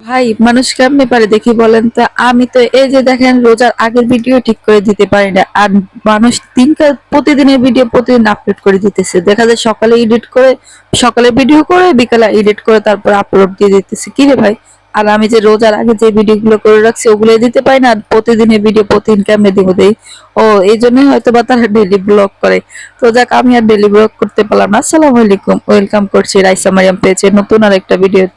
ভাই মানুষ কেমনে পারে দেখি বলেন তো। আমি তো এই যে দেখেন রোজার আগের ভিডিও ঠিক করে দিতে পারি না, আর মানুষ প্রতিদিনের ভিডিও প্রতিদিন আপলোড করে দিতেছে। দেখা যায় সকালে এডিট করে, সকালে ভিডিও করে বিকালে এডিট করে তারপর আপলোড দিয়ে দিতেছে। কি রে ভাই, আর আমি যে রোজার আগে যে ভিডিও গুলো করে রাখছি ওগুলো দিতে পারি না, আর প্রতিদিনের ভিডিও প্রতিদিন কেমনে দিব দেই। ও এই জন্যই হয়তো বা তারা ডেলি ব্লগ করে। তো যাক, আমি আর ডেলি ব্লগ করতে পারলাম না। আসসালামু আলাইকুম, ওয়েলকাম করছি রাইসা মারিয়াম পেজে নতুন আর একটা ভিডিও।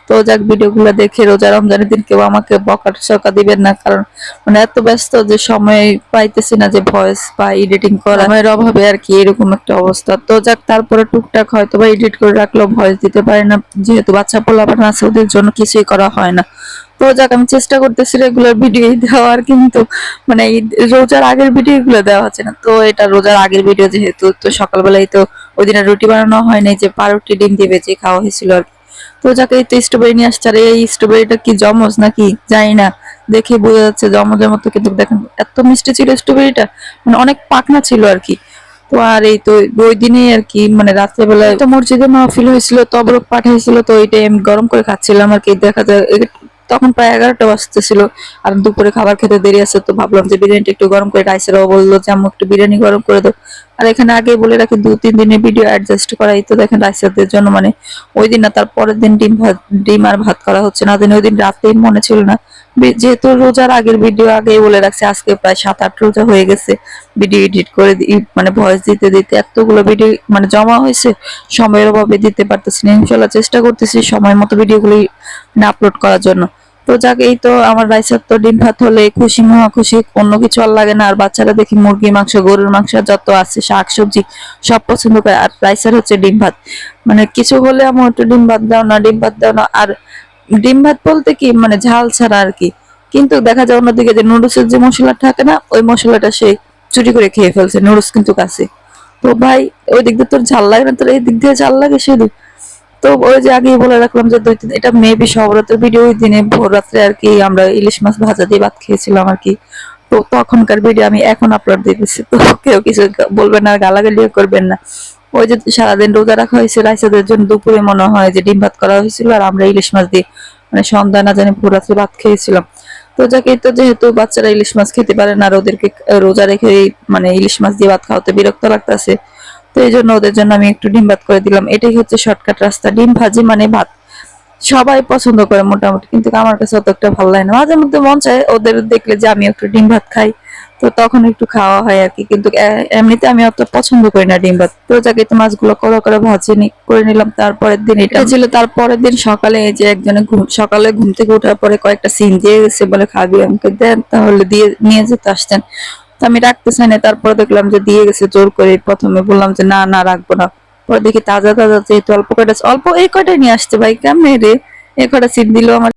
তো যাক, ভিডিওগুলো দেখে রোজা রমজানের দিন কেউ আমাকে বকা দিবেন না, কারণ মানে এত ব্যস্ত যে সময় পাইতেছি না যে ভয়েস বা এডিটিং করা, সময়ের অভাবে আর কি এরকম একটা অবস্থা। তো যাক, তারপরে টুকটাক হয়তো বা এডিট করে রাখলেও ভয়েস দিতে পারে না, যেহেতু বাচ্চা পোলাপান আছে ওদের জন্য কিছুই করা হয় না। তো যাক, আমি চেষ্টা করতেছি রেগুলার ভিডিও দেওয়ার, কিন্তু মানে এই রোজার আগের ভিডিও গুলো দেওয়া হচ্ছে না। তো এটা রোজার আগের ভিডিও যেহেতু, তো সকালবেলায় তো ওই দিনে রুটি বানানো হয় নাই, যে পাউরুটি ডিম দিয়ে ভেজে খাওয়া হয়েছিল আর কি। তো যাকে এই তো স্ট্রবেরি নিয়ে আসছে, আর এই স্ট্রবেরিটা কি জমজ নাকি জানি না, দেখে বোঝা যাচ্ছে জমজের মতো, কিন্তু দেখেন এত মিষ্টি ছিল স্ট্রবেরিটা, মানে অনেক পাকনা ছিল আর কি। তো আর এই তো ওই দিনেই আর কি, মানে রাত্রেবেলায় তো মসজিদে মাহফিল হয়েছিল, তবরক পাঠ হয়েছিল, তো ওইটাই আমি গরম করে খাচ্ছিলাম আর কি। দেখা যায় তখন প্রায় 11টা বাজতেছিল, আর দুপুরে খাবার খেতে দেরি আছে, তো ভাবলাম যে বিরিয়ানিটা একটু গরম করে, রাইসেরও বললো যে আম্মু একটু বিরিয়ানি গরম করে দাও। আর এখানে আগে বলে রাখি 2-3 দিনের ভিডিও অ্যাডজাস্ট করাই, তো দেখেন রাইসারদের জন্য মানে ওই দিন না তার পরের দিন ডিম আর ভাত করা হচ্ছে না, ওই দিন রাতেই মনে ছিল না। যেহেতু রোজার আগের ভিডিও আগেই বলে রাখছে, আজকে প্রায় 7-8 রোজা হয়ে গেছে ভিডিও এডিট করে মানে ভয়েস দিতে দিতে এতগুলো ভিডিও মানে জমা হয়েছে, সময়ের অভাবে দিতে পারতেছি না। ইনশাল্লাহ চেষ্টা করতেছি সময় মতো ভিডিওগুলি মানে আপলোড করার জন্য। তো যাক, এই তো আমার রাইসার তো ডিম ভাত হলে খুশি মহা খুশি, অন্য কিছু আর লাগে না। আর বাচ্চারা দেখি মুরগি মাংস, গরুর মাংস যত আছে শাকসবজি সব পছন্দ করে, আর রাইসার হচ্ছে ডিম ভাত। মানে কিছু হলে আমার একটু ডিম ভাত দাও না, ডিম ভাত দাও না। আর ডিম ভাত বলতে কি মানে ঝাল ছাড়া আর কি। কিন্তু দেখা যায় অন্যদিকে যে নুডলসের যে মশলা থাকে না, ওই মশলাটা সে চুরি করে খেয়ে ফেলছে, নুডলস কিন্তু কাছে। তো ভাই, ওই দিক দিয়ে তোর ঝাল লাগে না, তোর এই দিক দিয়ে ঝাল লাগে শুধু। তো ওই যে আগেই বলে রাখলাম যে এটা মেবি সবরাতের ভিডিও, ওই দিনে ভোর রাত্রে আর কি আমরা ইলিশ মাছ ভাজা দিয়ে ভাত খেয়েছিলাম আর কি। তো তখনকার ভিডিও আমি এখন আপলোড দিতেছি, তো কেউ কিছু বলবেন না, গালাগালিও করবেন না। ওই যে সারাদিন রোজা রাখা হয়েছে রাইসাদের জন্য, দুপুরে মনে হয় যে ডিম ভাত করা হয়েছিল, আর আমরা ইলিশ মাছ দিয়ে মানে সন্ধ্যা না জানি ভোর রাত্রে ভাত খেয়েছিলাম। তো যাকে, তো যেহেতু বাচ্চারা ইলিশ মাছ খেতে পারে না, আর ওদেরকে রোজা রেখে মানে ইলিশ মাছ দিয়ে ভাত খাওয়াতে বিরক্ত লাগতেছে, তো এই জন্য ওদের জন্য আমি একটু ডিম ভাত করে দিলাম। এটাই হচ্ছে শর্টকাট রাস্তা, ডিম ভাজি মানে ভাত। সবাই পছন্দ করে মোটামুটি, কিন্তু আমার কাছে অত একটা ভালো লাগে না। মাঝে মধ্যে মন চায় ওদের দেখলে যে আমি একটু ডিম ভাত খাই, তো তখন একটু খাওয়া হয় আর কি। কিন্তু এমনিতে আমি অত পছন্দ করি না ডিম ভাত। তো যাকে, তো মাছগুলো করে করে নিলাম। তারপরের দিন এটা ছিল, তারপরের দিন সকালে এই যে একজনে সকালে ঘুম থেকে ওঠার পরে কয়েকটা সিন দিয়ে গেছে, বলে খাবি, আমাকে দেন, তাহলে দিয়ে নিয়ে যেতে আসতেন। তো আমি রাখতে চাই না, তারপরে দেখলাম যে দিয়ে গেছে জোর করে। প্রথমে বললাম যে না না রাখবো না, পরে দেখি তাজা তাজা যেহেতু অল্প কয়টা, অল্প এই কয়টাই নিয়ে আসছে ভাই, কেমনে রে এই কয়টা সিট দিল আমার।